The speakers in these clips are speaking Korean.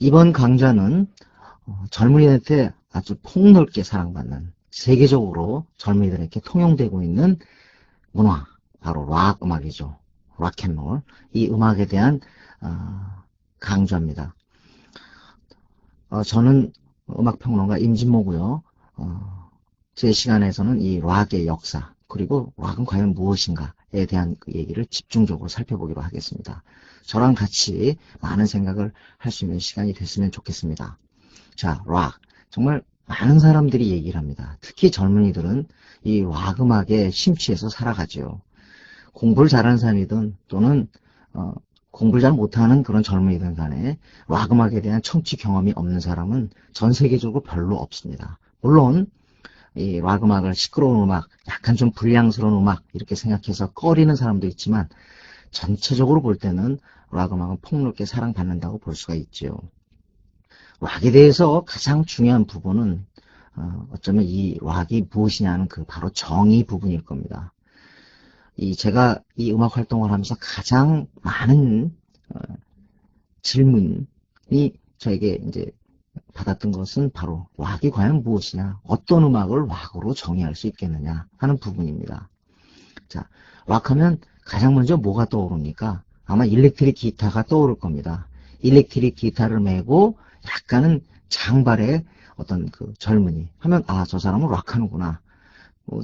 이번 강좌는 젊은이들한테 아주 폭넓게 사랑받는 세계적으로 젊은이들에게 통용되고 있는 문화, 바로 락 음악이죠. 락앤롤. 이 음악에 대한 강좌입니다. 저는 음악평론가 임진모고요. 제 시간에서는 이 락의 역사, 그리고 락은 과연 무엇인가에 대한 그 얘기를 집중적으로 살펴보기로 하겠습니다. 저랑 같이 많은 생각을 할 수 있는 시간이 됐으면 좋겠습니다. 자, 락. 정말 많은 사람들이 얘기를 합니다. 특히 젊은이들은 이 락 음악에 심취해서 살아가죠. 공부를 잘하는 사람이든 또는 공부를 잘 못하는 그런 젊은이들 간에 락 음악에 대한 청취 경험이 없는 사람은 전 세계적으로 별로 없습니다. 물론 이 락 음악을 시끄러운 음악, 약간 좀 불량스러운 음악 이렇게 생각해서 꺼리는 사람도 있지만 전체적으로 볼 때는 락 음악은 폭넓게 사랑받는다고 볼 수가 있죠. 락에 대해서 가장 중요한 부분은 어쩌면 이 락이 무엇이냐는 그 바로 정의 부분일 겁니다. 제가 이 음악 활동을 하면서 가장 많은 질문이 저에게 이제 받았던 것은 바로 락이 과연 무엇이냐, 어떤 음악을 락으로 정의할 수 있겠느냐 하는 부분입니다. 자, 락하면 가장 먼저 뭐가 떠오릅니까? 아마 일렉트릭 기타가 떠오를 겁니다. 일렉트릭 기타를 메고 약간은 장발의 어떤 그 젊은이 하면 저 사람은 락하는구나,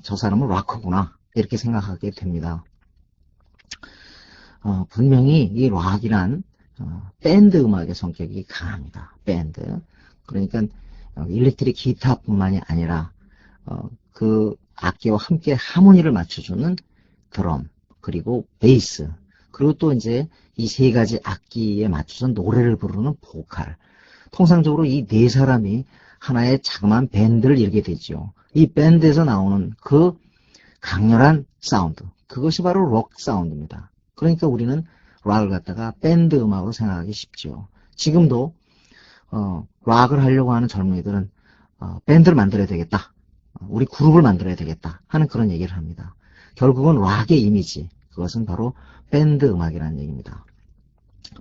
저 사람은 락커구나 이렇게 생각하게 됩니다. 분명히 이 락이란 밴드 음악의 성격이 강합니다. 밴드. 그러니까 일렉트릭 기타뿐만이 아니라 그 악기와 함께 하모니를 맞춰주는 드럼, 그리고 베이스, 그리고 또 이제 이 세 가지 악기에 맞춰서 노래를 부르는 보컬. 통상적으로 이 네 사람이 하나의 자그마한 밴드를 이루게 되죠. 이 밴드에서 나오는 그 강렬한 사운드, 그것이 바로 록 사운드입니다. 그러니까 우리는 락을 갖다가 밴드 음악으로 생각하기 쉽죠. 지금도 락을 하려고 하는 젊은이들은 밴드를 만들어야 되겠다, 우리 그룹을 만들어야 되겠다 하는 그런 얘기를 합니다. 결국은 락의 이미지, 그것은 바로 밴드 음악이라는 얘기입니다.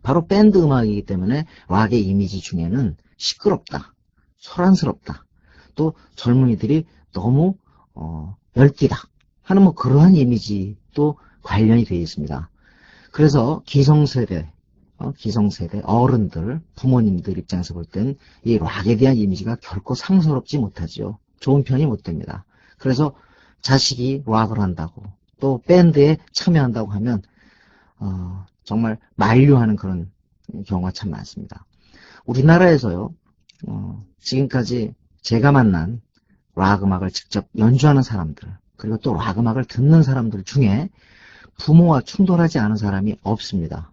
바로 밴드 음악이기 때문에 락의 이미지 중에는 시끄럽다, 소란스럽다, 또 젊은이들이 너무 열띠다 하는 뭐 그러한 이미지도 관련이 되어 있습니다. 그래서 기성세대 어른들, 부모님들 입장에서 볼 땐 이 락에 대한 이미지가 결코 상스럽지 못하죠. 좋은 편이 못 됩니다. 그래서 자식이 락을 한다고 또 밴드에 참여한다고 하면 정말 만류하는 그런 경우가 참 많습니다. 우리나라에서요, 지금까지 제가 만난 락 음악을 직접 연주하는 사람들, 그리고 또 락 음악을 듣는 사람들 중에 부모와 충돌하지 않은 사람이 없습니다.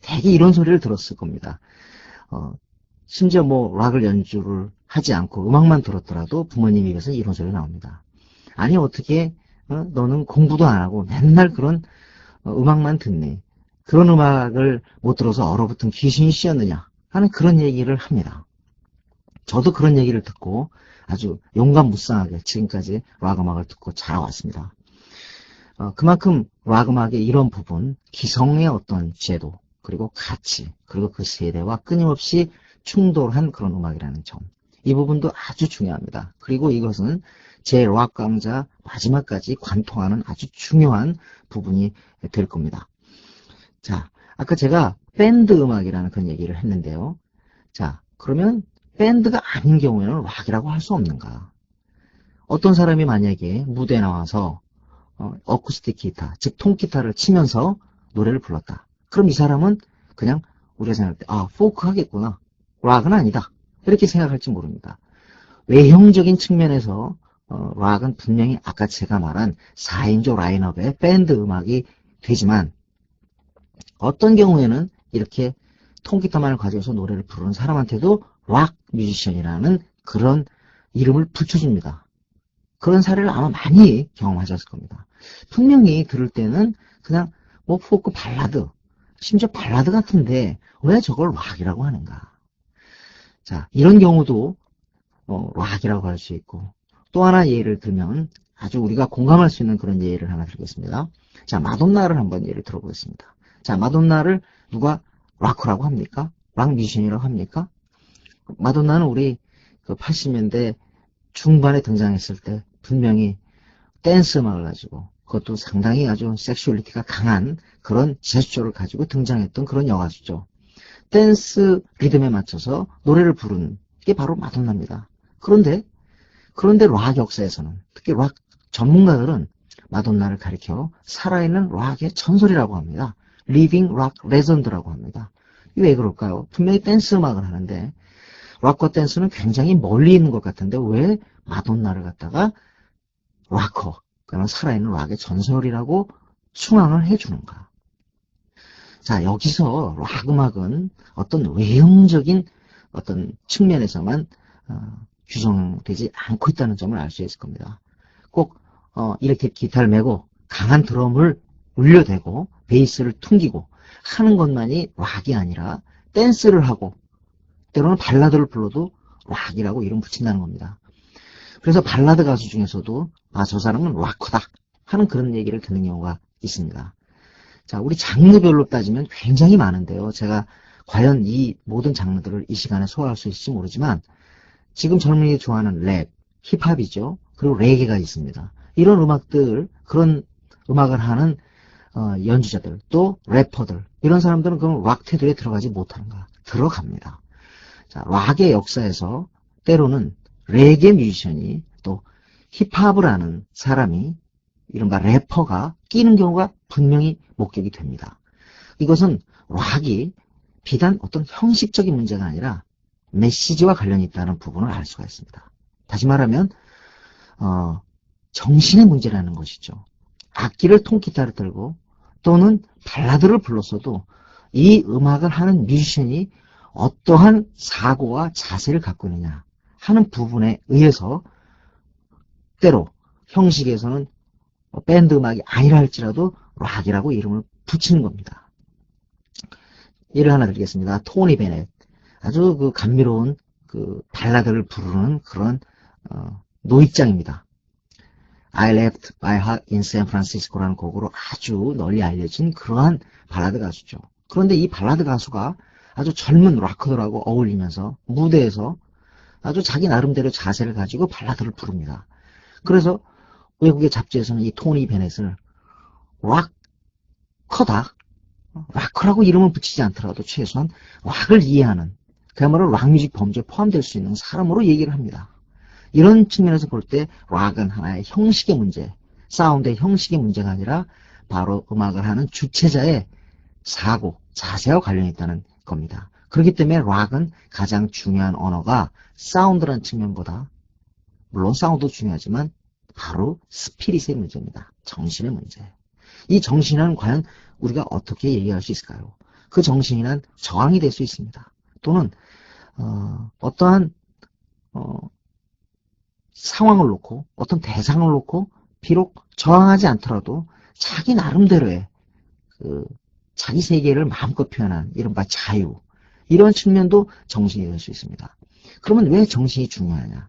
되게 이런 소리를 들었을 겁니다. 심지어 뭐 락을 연주를 하지 않고 음악만 들었더라도 부모님 입에서 이런 소리가 나옵니다. 아니 어떻게 너는 공부도 안 하고 맨날 그런 음악만 듣니? 그런 음악을 못 들어서 얼어붙은 귀신이 씌었느냐 하는 그런 얘기를 합니다. 저도 그런 얘기를 듣고 아주 용감무쌍하게 지금까지 락 음악을 듣고 자라왔습니다. 그만큼 락 음악의 이런 부분, 기성의 어떤 제도, 그리고 가치, 그리고 그 세대와 끊임없이 충돌한 그런 음악이라는 점, 이 부분도 아주 중요합니다. 그리고 이것은 제 락 강좌 마지막까지 관통하는 아주 중요한 부분이 될 겁니다. 자, 아까 제가 밴드 음악이라는 그런 얘기를 했는데요. 자, 그러면 밴드가 아닌 경우에는 락이라고 할 수 없는가? 어떤 사람이 만약에 무대에 나와서 어쿠스틱 기타, 즉 통기타를 치면서 노래를 불렀다. 그럼 이 사람은 그냥 우리가 생각할 때 포크 하겠구나, 락은 아니다, 이렇게 생각할지 모릅니다. 외형적인 측면에서 락은 분명히 아까 제가 말한 4인조 라인업의 밴드 음악이 되지만 어떤 경우에는 이렇게 통기타만을 가져서 노래를 부르는 사람한테도 락 뮤지션이라는 그런 이름을 붙여줍니다. 그런 사례를 아마 많이 경험하셨을 겁니다. 분명히 들을 때는 그냥 뭐 포크 발라드, 심지어 발라드 같은데 왜 저걸 락이라고 하는가? 자, 이런 경우도 락이라고 할 수 있고, 또 하나 예를 들면 아주 우리가 공감할 수 있는 그런 예를 하나 들겠습니다. 자, 마돈나를 한번 예를 들어보겠습니다. 자, 마돈나를 누가 락커라고 합니까? 락 뮤지션이라고 합니까? 마돈나는 우리 그 80년대 중반에 등장했을 때 분명히 댄스 음악을 가지고 그것도 상당히 아주 섹슈얼리티가 강한 그런 제스처를 가지고 등장했던 그런 여가수죠. 댄스 리듬에 맞춰서 노래를 부르는 게 바로 마돈나입니다. 그런데 락 역사에서는 특히 락 전문가들은 마돈나를 가리켜 살아있는 락의 전설이라고 합니다. 리빙 락 레전드라고 합니다. 왜 그럴까요? 분명히 댄스 음악을 하는데 락과 댄스는 굉장히 멀리 있는 것 같은데 왜 마돈나를 갖다가 락커, 그러면 살아있는 락의 전설이라고 숭앙을 해주는가? 자, 여기서 락 음악은 어떤 외형적인 어떤 측면에서만 규정되지 않고 있다는 점을 알 수 있을 겁니다. 꼭 이렇게 기타를 메고 강한 드럼을 울려대고 베이스를 퉁기고 하는 것만이 락이 아니라 댄스를 하고 때로는 발라드를 불러도 락이라고 이름 붙인다는 겁니다. 그래서 발라드 가수 중에서도 저 사람은 락커다 하는 그런 얘기를 듣는 경우가 있습니다. 자, 우리 장르별로 따지면 굉장히 많은데요. 제가 과연 이 모든 장르들을 이 시간에 소화할 수 있을지 모르지만 지금 젊은이들이 좋아하는 랩, 힙합이죠. 그리고 레게가 있습니다. 이런 음악들, 그런 음악을 하는 연주자들, 또 래퍼들, 이런 사람들은 그럼 락 테두리에 들어가지 못하는가? 들어갑니다. 자, 락의 역사에서 때로는 레게 뮤지션이 또 힙합을 하는 사람이 이른바 래퍼가 끼는 경우가 분명히 목격이 됩니다. 이것은 락이 비단 어떤 형식적인 문제가 아니라 메시지와 관련이 있다는 부분을 알 수가 있습니다. 다시 말하면 정신의 문제라는 것이죠. 악기를 통기타를 들고 또는 발라드를 불렀어도 이 음악을 하는 뮤지션이 어떠한 사고와 자세를 갖고 있느냐 하는 부분에 의해서 때로 형식에서는 밴드 음악이 아니라 할지라도 락이라고 이름을 붙이는 겁니다. 예를 하나 드리겠습니다. 토니 베넷. 아주 그 감미로운 그 발라드를 부르는 그런 노익장입니다. I left my heart in San Francisco라는 곡으로 아주 널리 알려진 그러한 발라드 가수죠. 그런데 이 발라드 가수가 아주 젊은 락커들하고 어울리면서 무대에서 아주 자기 나름대로 자세를 가지고 발라드를 부릅니다. 그래서 외국의 잡지에서는 이 토니 베넷을 락커다. 락커라고 이름을 붙이지 않더라도 최소한 락을 이해하는 그야말로 락뮤직 범주에 포함될 수 있는 사람으로 얘기를 합니다. 이런 측면에서 볼 때 락은 하나의 형식의 문제, 사운드의 형식의 문제가 아니라 바로 음악을 하는 주체자의 사고, 자세와 관련이 있다는 겁니다. 그렇기 때문에 락은 가장 중요한 언어가 사운드라는 측면보다 물론 사운드도 중요하지만 바로 스피릿의 문제입니다. 정신의 문제. 이 정신은 과연 우리가 어떻게 얘기할 수 있을까요? 그 정신이란 저항이 될 수 있습니다. 또는 어떠한 상황을 놓고 어떤 대상을 놓고 비록 저항하지 않더라도 자기 나름대로의 자기 세계를 마음껏 표현한 이른바 자유 이런 측면도 정신이 될 수 있습니다. 그러면 왜 정신이 중요하냐?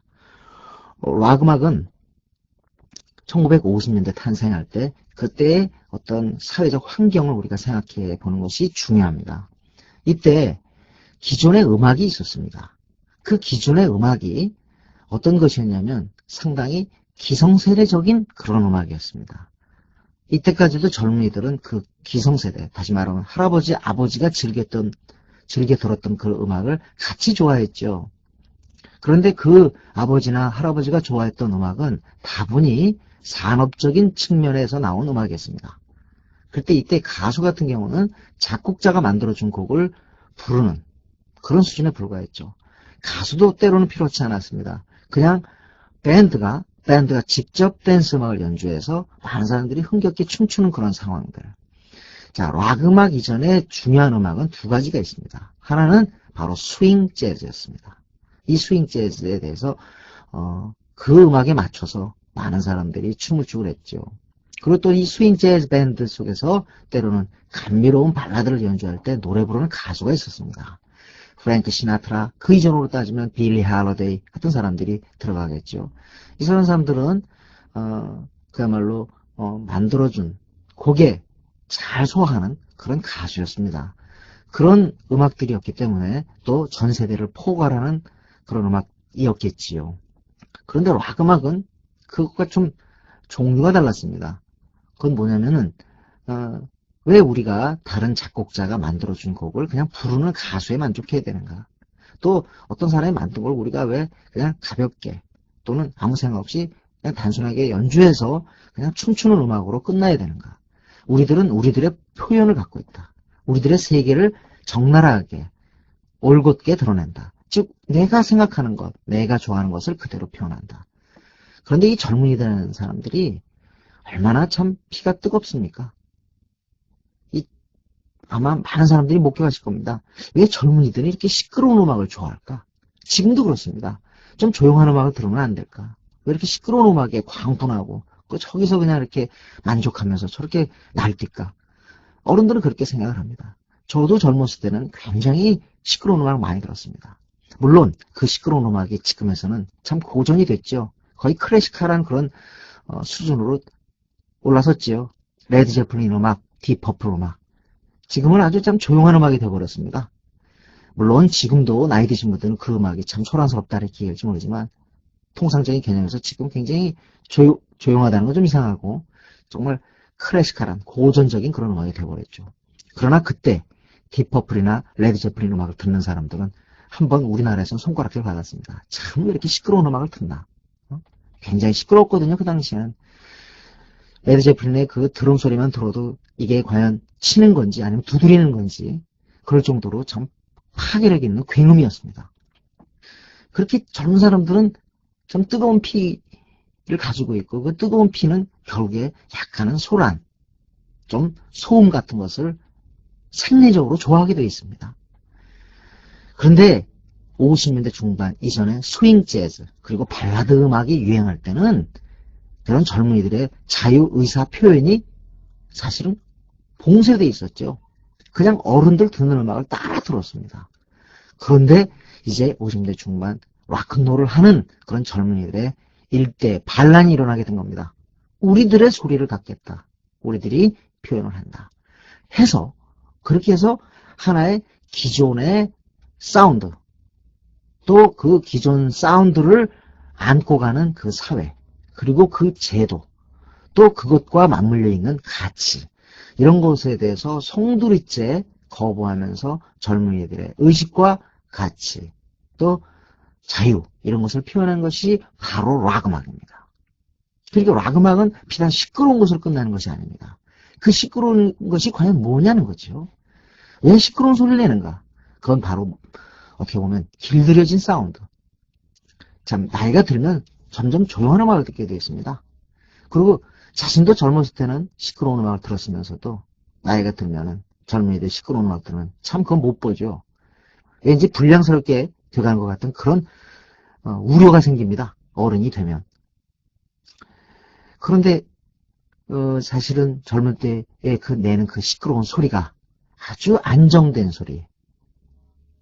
락 음악은 1950년대 탄생할 때 그때의 어떤 사회적 환경을 우리가 생각해 보는 것이 중요합니다. 이때 기존의 음악이 있었습니다. 그 기존의 음악이 어떤 것이었냐면 상당히 기성세대적인 그런 음악이었습니다. 이때까지도 젊은이들은 그 기성세대, 다시 말하면 할아버지, 아버지가 즐겨 들었던 그 음악을 같이 좋아했죠. 그런데 그 아버지나 할아버지가 좋아했던 음악은 다분히 산업적인 측면에서 나온 음악이었습니다. 그때 이때 가수 같은 경우는 작곡자가 만들어준 곡을 부르는 그런 수준에 불과했죠. 가수도 때로는 필요치 않았습니다. 그냥 밴드가 직접 댄스 음악을 연주해서 많은 사람들이 흥겹게 춤추는 그런 상황들. 자, 락 음악 이전에 중요한 음악은 두 가지가 있습니다. 하나는 바로 스윙 재즈였습니다. 이 스윙 재즈에 대해서 그 음악에 맞춰서 많은 사람들이 춤을 추고 했죠. 그리고 또 이 스윙 재즈 밴드 속에서 때로는 감미로운 발라드를 연주할 때 노래 부르는 가수가 있었습니다. 프랭크 시나트라, 그 이전으로 따지면 빌리 할러데이 같은 사람들이 들어가겠죠. 이 사람들은 그야말로 만들어준 곡에 잘 소화하는 그런 가수였습니다. 그런 음악들이었기 때문에 또 전 세대를 포괄하는 그런 음악이었겠지요. 그런데 락 음악은 그것과 좀 종류가 달랐습니다. 그건 뭐냐면은 어, 왜 우리가 다른 작곡자가 만들어준 곡을 그냥 부르는 가수에 만족해야 되는가? 또 어떤 사람이 만든 걸 우리가 왜 그냥 가볍게 또는 아무 생각 없이 그냥 단순하게 연주해서 그냥 춤추는 음악으로 끝나야 되는가? 우리들은 우리들의 표현을 갖고 있다. 우리들의 세계를 적나라하게 올곧게 드러낸다. 즉 내가 생각하는 것, 내가 좋아하는 것을 그대로 표현한다. 그런데 이 젊은이라는 사람들이 얼마나 참 피가 뜨겁습니까? 이 아마 많은 사람들이 목격하실 겁니다. 왜 젊은이들이 이렇게 시끄러운 음악을 좋아할까? 지금도 그렇습니다. 좀 조용한 음악을 들으면 안 될까? 왜 이렇게 시끄러운 음악에 광분하고 저기서 그냥 이렇게 만족하면서 저렇게 날뛸까? 어른들은 그렇게 생각을 합니다. 저도 젊었을 때는 굉장히 시끄러운 음악을 많이 들었습니다. 물론 그 시끄러운 음악이 지금에서는 참 고전이 됐죠. 거의 클래식한 그런 수준으로 올라섰지요. 레드 제플린 음악, 딥퍼플 음악. 지금은 아주 참 조용한 음악이 되어버렸습니다. 물론 지금도 나이 드신 분들은 그 음악이 참 소란스럽다 이렇게 얘기할지 모르지만 통상적인 개념에서 지금 굉장히 조용하다는 건 좀 이상하고 정말 클래식한 고전적인 그런 음악이 되어버렸죠. 그러나 그때 딥퍼플이나 레드 제플린 음악을 듣는 사람들은 한번 우리나라에서는 손가락질 받았습니다. 참 왜 이렇게 시끄러운 음악을 듣나? 굉장히 시끄럽거든요. 그 당시에는. 레드 제플린의 그 드럼 소리만 들어도 이게 과연 치는 건지 아니면 두드리는 건지 그럴 정도로 참 파괴력 있는 굉음이었습니다. 그렇게 젊은 사람들은 좀 뜨거운 피를 가지고 있고 그 뜨거운 피는 결국에 약간은 소란, 좀 소음 같은 것을 생리적으로 좋아하게 되어 있습니다. 그런데 50년대 중반 이전에 스윙 재즈 그리고 발라드 음악이 유행할 때는 그런 젊은이들의 자유의사 표현이 사실은 봉쇄되어 있었죠. 그냥 어른들 듣는 음악을 따라 들었습니다. 그런데 이제 50년대 중반 락큰롤을 하는 그런 젊은이들의 일대 반란이 일어나게 된 겁니다. 우리들의 소리를 갖겠다. 우리들이 표현을 한다. 해서 그렇게 해서 하나의 기존의 사운드 또 그 기존 사운드를 안고 가는 그 사회 그리고 그 제도 또 그것과 맞물려 있는 가치 이런 것에 대해서 송두리째 거부하면서 젊은이들의 의식과 가치 또 자유 이런 것을 표현한 것이 바로 락 음악입니다. 그러니까 락 음악은 비단 시끄러운 것으로 끝나는 것이 아닙니다. 그 시끄러운 것이 과연 뭐냐는 거죠. 왜 시끄러운 소리를 내는가? 그건 바로 어떻게 보면 길들여진 사운드. 참 나이가 들면 점점 조용한 음악을 듣게 되어 있습니다. 그리고 자신도 젊었을 때는 시끄러운 음악을 들었으면서도 나이가 들면은 젊은이들 시끄러운 음악 들으면 참 그건 못 보죠. 왠지 불량스럽게 돼가는 것 같은 그런 우려가 생깁니다. 어른이 되면. 그런데 사실은 젊을 때에 그 내는 그 시끄러운 소리가 아주 안정된 소리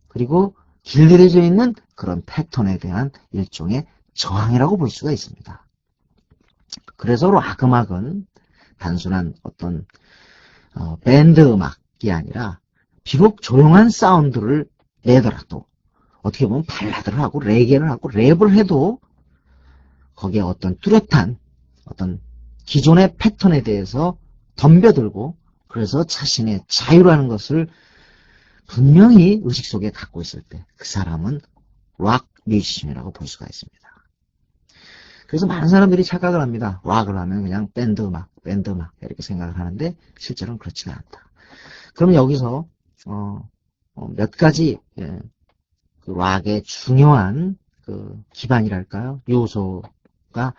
그리고 길들여져 있는 그런 패턴에 대한 일종의 저항이라고 볼 수가 있습니다. 그래서 락 음악은 단순한 어떤 밴드 음악이 아니라 비록 조용한 사운드를 내더라도 어떻게 보면 발라드를 하고 레게를 하고 랩을 해도 거기에 어떤 뚜렷한 어떤 기존의 패턴에 대해서 덤벼들고 그래서 자신의 자유라는 것을 분명히 의식 속에 갖고 있을 때 그 사람은 락 뮤지션이라고 볼 수가 있습니다. 그래서 많은 사람들이 착각을 합니다. 락을 하면 그냥 밴드 음악 이렇게 생각을 하는데 실제로는 그렇지가 않다. 그럼 여기서 몇 가지 그 락의 중요한 그 기반이랄까요? 요소가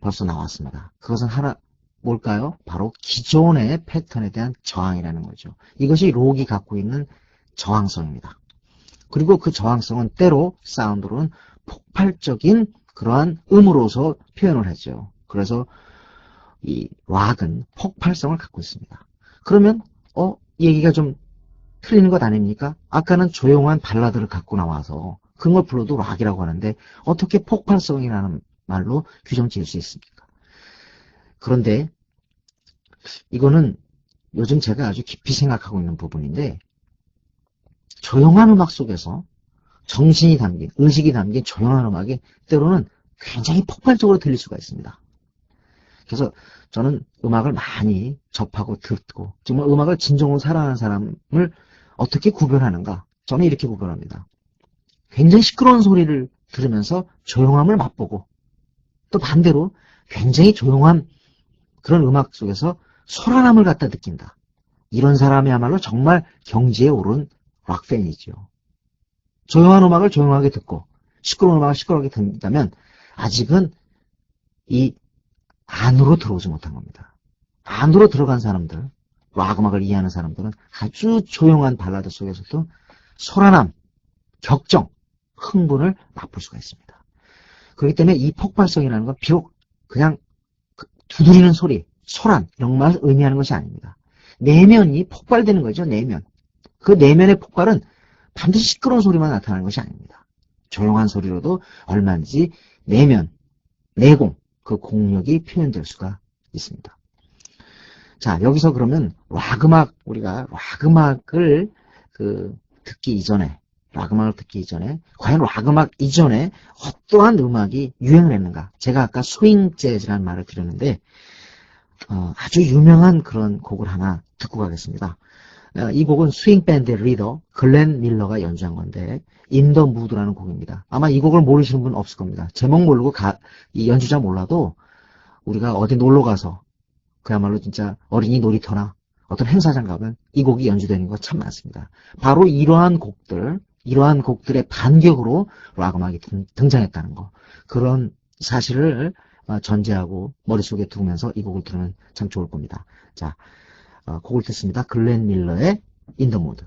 벌써 나왔습니다. 그것은 하나 뭘까요? 바로 기존의 패턴에 대한 저항이라는 거죠. 이것이 록이 갖고 있는 저항성입니다. 그리고 그 저항성은 때로 사운드로는 폭발적인 그러한 음으로서 표현을 하죠. 그래서 이 락은 폭발성을 갖고 있습니다. 그러면 얘기가 좀 틀리는 것 아닙니까? 아까는 조용한 발라드를 갖고 나와서 그걸 불러도 락이라고 하는데 어떻게 폭발성이라는 말로 규정 지을 수 있습니까? 그런데 이거는 요즘 제가 아주 깊이 생각하고 있는 부분인데 조용한 음악 속에서 정신이 담긴, 의식이 담긴 조용한 음악이 때로는 굉장히 폭발적으로 들릴 수가 있습니다. 그래서 저는 음악을 많이 접하고 듣고 정말 음악을 진정으로 사랑하는 사람을 어떻게 구별하는가? 저는 이렇게 구별합니다. 굉장히 시끄러운 소리를 들으면서 조용함을 맛보고 또 반대로 굉장히 조용한 그런 음악 속에서 소란함을 갖다 느낀다. 이런 사람이야말로 정말 경지에 오른 락팬이죠. 조용한 음악을 조용하게 듣고 시끄러운 음악을 시끄럽게 듣는다면 아직은 이 안으로 들어오지 못한 겁니다. 안으로 들어간 사람들, 락 음악을 이해하는 사람들은 아주 조용한 발라드 속에서도 소란함, 격정, 흥분을 맛볼 수가 있습니다. 그렇기 때문에 이 폭발성이라는 건 비록 그냥 두드리는 소리, 소란 이런 것만 의미하는 것이 아닙니다. 내면이 폭발되는 거죠. 내면. 그 내면의 폭발은 반드시 시끄러운 소리만 나타나는 것이 아닙니다. 조용한 소리로도 얼마든지 내면, 내공, 그 공력이 표현될 수가 있습니다. 자, 여기서 그러면 락음악, 우리가 락음악을 듣기 이전에, 과연 락음악 이전에 어떠한 음악이 유행을 했는가? 제가 아까 스윙 재즈라는 말을 드렸는데, 아주 유명한 그런 곡을 하나 듣고 가겠습니다. 이 곡은 스윙 밴드의 리더 글렌 밀러가 연주한 건데 In the Mood라는 곡입니다. 아마 이 곡을 모르시는 분 없을 겁니다. 제목 모르고 이 연주자 몰라도 우리가 어디 놀러 가서 그야말로 진짜 어린이 놀이터나 어떤 행사장 가면 이 곡이 연주되는 거 참 많습니다. 바로 이러한 곡들의 반격으로 락 음악이 등장했다는 거. 그런 사실을 전제하고 머릿속에 두면서 이 곡을 들으면 참 좋을 겁니다. 자, 곡을 듣습니다. 글렌 밀러의 In the Mood.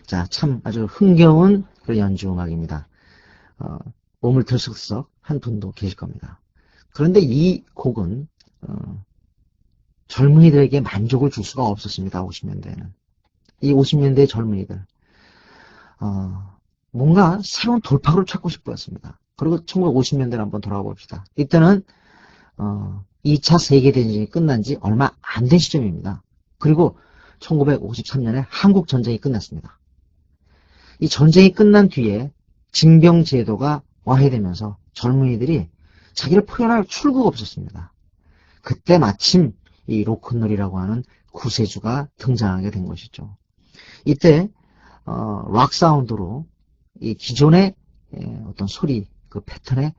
자, 참 아주 흥겨운 그런 연주 음악입니다. 몸을 들썩들썩 한 분도 계실 겁니다. 그런데 이 곡은 젊은이들에게 만족을 줄 수가 없었습니다. 50년대에는. 이 50년대 젊은이들 뭔가 새로운 돌파구를 찾고 싶었습니다. 그리고 1950년대를 한번 돌아가 봅시다. 이때는 2차 세계대전이 끝난 지 얼마 안 된 시점입니다. 그리고 1953년에 한국전쟁이 끝났습니다. 이 전쟁이 끝난 뒤에 징병제도가 와해되면서 젊은이들이 자기를 표현할 출구가 없었습니다. 그때 마침 이 로큰롤이라고 하는 구세주가 등장하게 된 것이죠. 이때 락 사운드로 이 기존의 어떤 소리 그 패턴에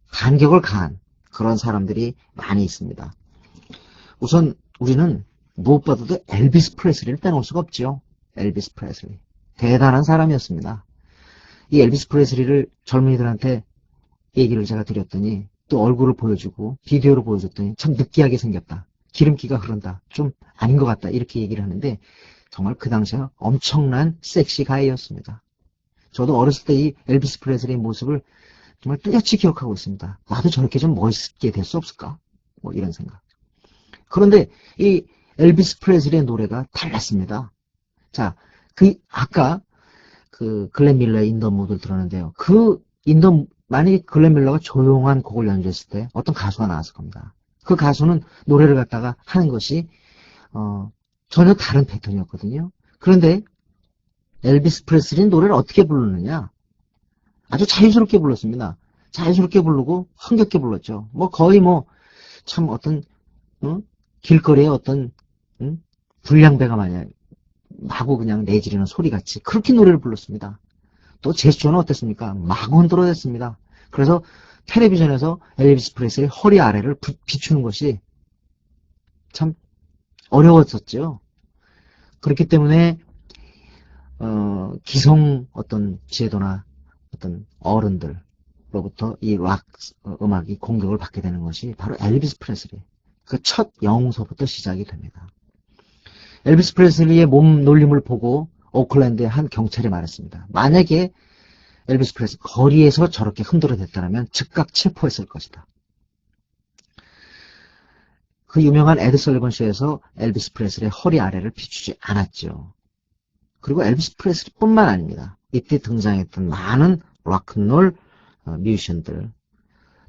간격을 가한 그런 사람들이 많이 있습니다. 우선 우리는 무엇보다도 엘비스 프레슬리를 빼놓을 수가 없죠. 엘비스 프레슬리. 대단한 사람이었습니다. 이 엘비스 프레슬리를 젊은이들한테 얘기를 제가 드렸더니 또 얼굴을 보여주고 비디오를 보여줬더니 참 느끼하게 생겼다. 기름기가 흐른다. 좀 아닌 것 같다. 이렇게 얘기를 하는데 정말 그 당시에 엄청난 섹시 가이였습니다. 저도 어렸을 때 이 엘비스 프레슬리의 모습을 정말 뚜렷이 기억하고 있습니다. 나도 저렇게 좀 멋있게 될 수 없을까? 뭐 이런 생각. 그런데 이 엘비스 프레슬리의 노래가 달랐습니다. 자, 아까 글렌 밀러의 인더 무드를 들었는데요. 만약에 글렌 밀러가 조용한 곡을 연주했을 때 어떤 가수가 나왔을 겁니다. 그 가수는 노래를 갖다가 하는 것이, 전혀 다른 패턴이었거든요. 그런데 엘비스 프레슬리는 노래를 어떻게 부르느냐? 아주 자유스럽게 불렀습니다. 자유스럽게 부르고 흥겹게 불렀죠. 거의 참 어떤 길거리에 어떤 불량배가 마구 그냥 내지르는 소리같이 그렇게 노래를 불렀습니다. 또 제스처는 어땠습니까? 마구 흔들어댔습니다. 그래서 텔레비전에서 엘비스 프레슬리 허리 아래를 비추는 것이 참 어려웠었죠. 그렇기 때문에 기성 어떤 제도나 어떤 어른들로부터 이 락 음악이 공격을 받게 되는 것이 바로 엘비스 프레슬리. 그 첫 영웅서부터 시작이 됩니다. 엘비스 프레슬리의 몸 놀림을 보고 오클랜드의 한 경찰이 말했습니다. 만약에 엘비스 프레슬리 거리에서 저렇게 흔들어댔다면 즉각 체포했을 것이다. 그 유명한 에드 설리번 쇼에서 엘비스 프레슬리의 허리 아래를 비추지 않았죠. 그리고 엘비스 프레슬리뿐만 아닙니다. 이때 등장했던 많은 락큰롤 뮤지션들,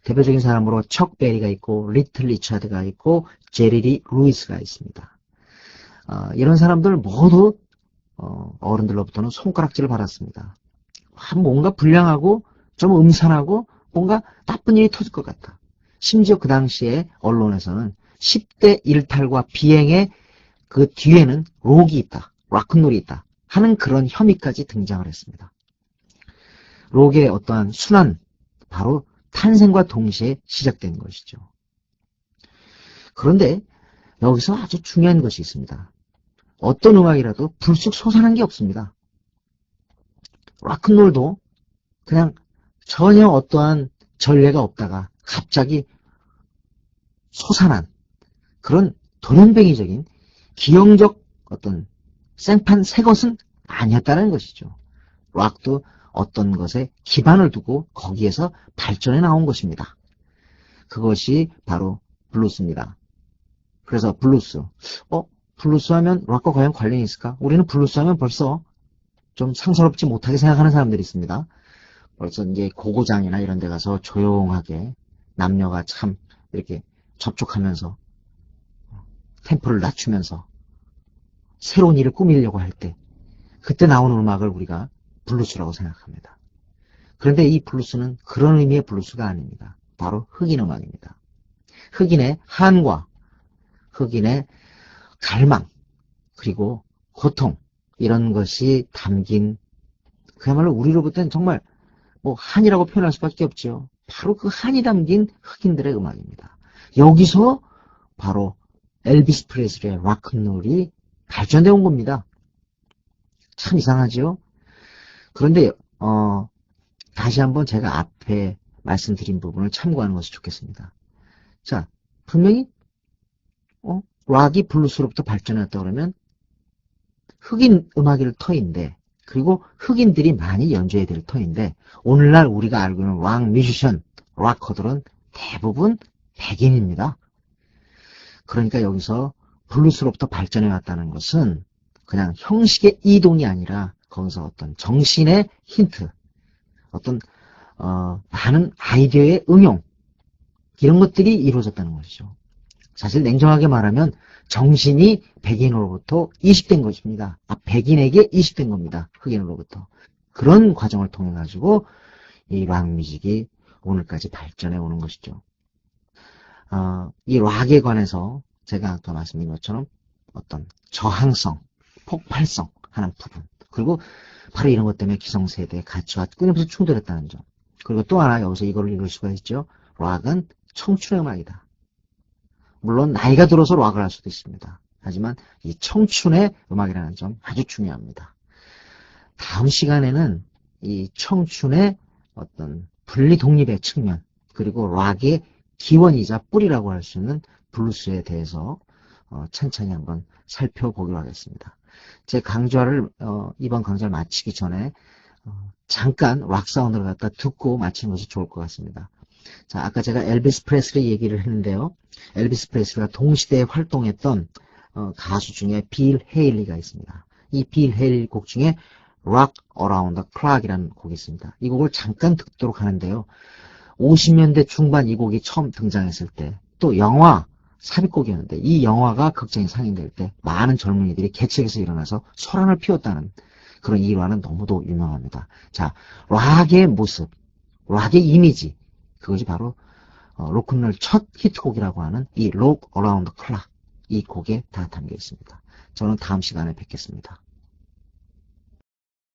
대표적인 사람으로 척 베리가 있고 리틀 리차드가 있고 제리 리 루이스가 있습니다. 이런 사람들 모두 어른들로부터는 손가락질을 받았습니다. 뭔가 불량하고 좀 음산하고 뭔가 나쁜 일이 터질 것 같다. 심지어 그 당시에 언론에서는 10대 일탈과 비행의 그 뒤에는 록이 있다, 락큰롤이 있다 하는 그런 혐의까지 등장을 했습니다. 록의 어떠한 순환, 바로 탄생과 동시에 시작된 것이죠. 그런데 여기서 아주 중요한 것이 있습니다. 어떤 음악이라도 불쑥 솟아난 게 없습니다. 락큰롤도 그냥 전혀 어떠한 전례가 없다가 갑자기 솟아난 그런 돌연변이적인 기형적 어떤 생판 새 것은 아니었다는 것이죠. 락도 어떤 것에 기반을 두고 거기에서 발전해 나온 것입니다. 그것이 바로 블루스입니다. 그래서 블루스. 블루스 하면 락과 과연 관련이 있을까? 우리는 블루스 하면 벌써 좀 상스럽지 못하게 생각하는 사람들이 있습니다. 벌써 이제 고고장이나 이런 데 가서 조용하게 남녀가 참 이렇게 접촉하면서 템포를 낮추면서 새로운 일을 꾸미려고 할 때 그때 나오는 음악을 우리가 블루스라고 생각합니다. 그런데 이 블루스는 그런 의미의 블루스가 아닙니다. 바로 흑인 음악입니다. 흑인의 한과, 흑인의 갈망, 그리고 고통, 이런 것이 담긴 그야말로 우리로부터는 정말 한이라고 표현할 수밖에 없죠. 바로 그 한이 담긴 흑인들의 음악입니다. 여기서 바로 엘비스 프레슬리의 락큰롤이 발전되어 온 겁니다. 참 이상하죠? 그런데 다시 한번 제가 앞에 말씀드린 부분을 참고하는 것이 좋겠습니다. 자, 분명히 락이 블루스로부터 발전했다 그러면 흑인 음악일 터인데, 그리고 흑인들이 많이 연주해야 될 터인데, 오늘날 우리가 알고 있는 락 뮤지션, 락커들은 대부분 백인입니다. 그러니까 여기서 블루스로부터 발전해 왔다는 것은 그냥 형식의 이동이 아니라 거기서 어떤 정신의 힌트, 어떤 많은 아이디어의 응용, 이런 것들이 이루어졌다는 것이죠. 사실 냉정하게 말하면 정신이 백인으로부터 이식된 것입니다. 백인에게 이식된 겁니다. 흑인으로부터. 그런 과정을 통해 가지고 이 락 뮤직이 오늘까지 발전해 오는 것이죠. 이 락에 관해서 제가 아까 말씀드린 것처럼 어떤 저항성, 폭발성 하는 부분, 그리고 바로 이런 것 때문에 기성세대의 가치와 끊임없이 충돌했다는 점. 그리고 또 하나 여기서 이걸 읽을 수가 있죠. 락은 청춘의 음악이다. 물론 나이가 들어서 락을 할 수도 있습니다. 하지만 이 청춘의 음악이라는 점 아주 중요합니다. 다음 시간에는 이 청춘의 어떤 분리 독립의 측면, 그리고 락의 기원이자 뿌리라고 할 수 있는 블루스에 대해서 천천히 한번 살펴보기로 하겠습니다. 제 강좌를 이번 강좌를 마치기 전에 잠깐 락 사운드를 갖다 듣고 마치는 것이 좋을 것 같습니다. 자, 아까 제가 엘비스 프레슬리 얘기를 했는데요. 엘비스 프레슬리가 동시대에 활동했던 가수 중에 빌 헤일리가 있습니다. 이 빌 헤일리 곡 중에 Rock Around the Clock이라는 곡이 있습니다. 이 곡을 잠깐 듣도록 하는데요. 50년대 중반 이 곡이 처음 등장했을 때, 또 영화 삽입곡이었는데, 이 영화가 극장에 상映될 때 많은 젊은이들이 개책에서 일어나서 소란을 피웠다는 그런 일화는 너무도 유명합니다. 자, 락의 모습, 락의 이미지, 그것이 바로 로큰롤 첫 히트곡이라고 하는 이 Rock Around the Clock, 이 곡에 다 담겨 있습니다. 저는 다음 시간에 뵙겠습니다.